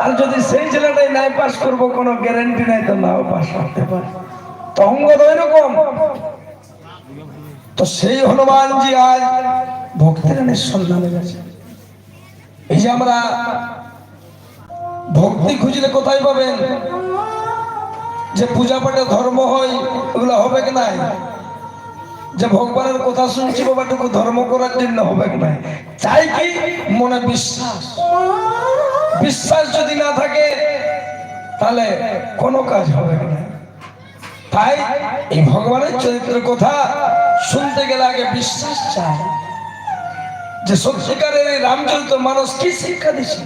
আর যদি সেই ছেলেটাই নাই পাস করবো কোনো গ্যারান্টি নাই তো নাও পাস করতে পারে। তো অঙ্গ তো এরকম। তো সেই হনুমানজি আজ ভক্তিরানের সন্ধানে গেছে। এই যে আমরা ভক্তি খুঁজলে কোথায় পাবেন? যে পূজা পাঠে ধর্ম হয় ওগুলো হবে কি নাই? যে ভগবানের কথা শুনছি বাবাটুকু ধর্ম করার জন্য হবে কি নাই? চাই কি মনে বিশ্বাস। বিশ্বাস যদি না থাকে তাহলে কোনো কাজ হবে না। তাই এই ভগবানের চরিত্রের কথা শুনতে গেলে আগে বিশ্বাস চাই যে সত্যিকারের এই রামচরিত মানুষ কি শিক্ষা দিচ্ছে।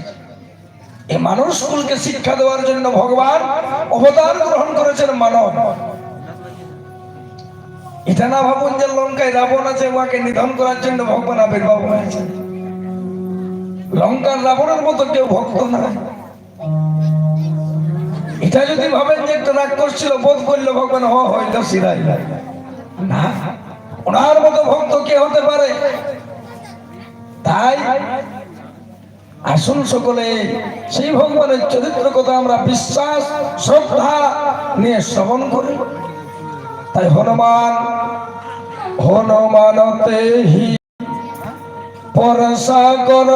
এই মানুষগুলোকে শিক্ষা দেওয়ার জন্য ভগবান অবতার গ্রহণ করেছেন মানব। এটা না ভাবুন যে লঙ্কায় রাবণ আছে ওকে নিধন করার জন্য ভগবান আবির্ভাব হয়েছে। লঙ্কার রাবণের মতো কেউ ভক্ত না। এটা যদি ভাবেন যে একটা রাক্ষস ছিল বোধ করলো ভগবান হইল সিরাই না, ওনার মতো ভক্ত কে হতে পারে? তাই আসুন সকলে সেই ভগবানের চরিত্র কথা আমরা বিশ্বাস শ্রদ্ধা নিয়ে শ্রবণ করি। তাই হনুমানতে হি পরশা কর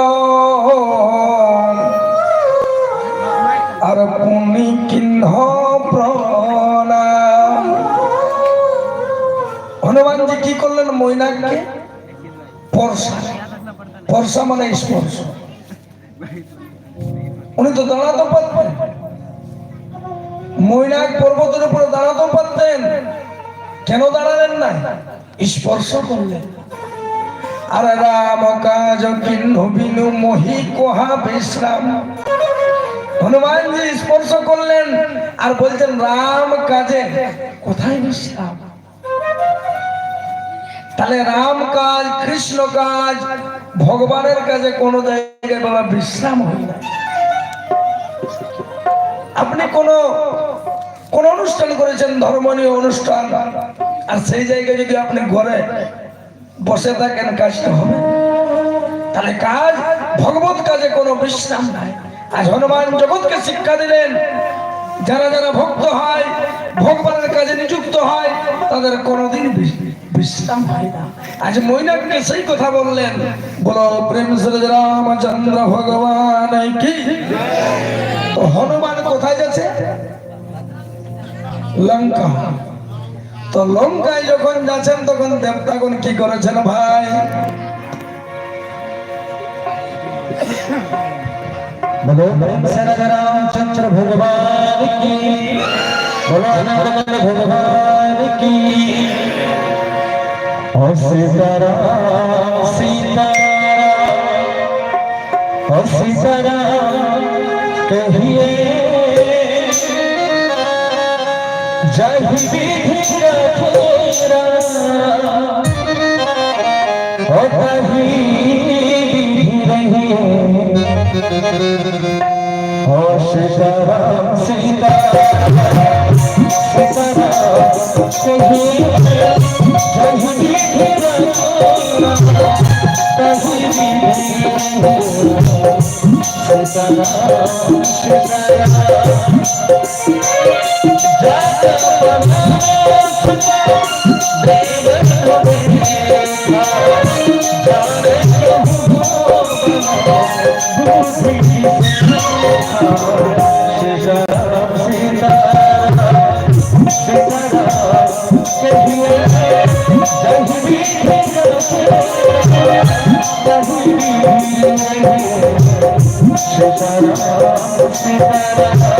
আর পুনি কিন্হ প্রণাম। হনুমানজি কি করলেন? মৈনাককে পরশা, পরশা মানে স্পর্শ। উনি তো দাঁড়াতে পারতেন, মৈনাক পর্বতের উপরে দাঁড়াতে পারতেন, কেন দাঁড়ালেন না? স্পর্শ করলেন। আর রাম কাজ কিন্ন বিনু মহি কোহা বিশ্রাম। হনুমানজি স্পর্শ করলেন আর বলছেন রাম কাজে কোথায় বিশ্রাম? তাহলে রাম কাজ, কৃষ্ণ কাজ, ভগবানের কাজে কোন জায়গায় বাবা বিশ্রাম হয় না। আপনি কোন অনুষ্ঠান করেছেন, ধর্মীয় অনুষ্ঠান, আর সেই জায়গায় যদি আপনি ঘরে বসে থাকেন কাজটা হবে? তাহলে কাজ ভগবত কাজে কোনো বিশ্রাম নাই। আজ হনুমান জগৎকে শিক্ষা দিলেন যারা যারা ভক্ত হয়, ভগবানের কাজে নিযুক্ত হয়, তাদের কোনোদিন বিশ্রাম হয় না। আজ মৈনাককে সেই কথা বললেন, বলো প্রেম শ্রী রামচন্দ্র ভগবান কি। তো হনুমান কোথায় যাচ্ছে? লঙ্কা। তো লঙ্কায় যখন যাচ্ছেন তখন দেবতাগণ কি করেছেন ভাই? বলো রামচন্দ্র ভগবান কি, বলো ভগবান কি। ও সীতারাম সীতারাম ও সীতারাম কহিয়ে जय विधि रखोरा ओ कहीं विधि रही ओ सीताराम सीताराम सीताराम कहीं जय विधि रखोरा कहीं विधि सीताराम सीताराम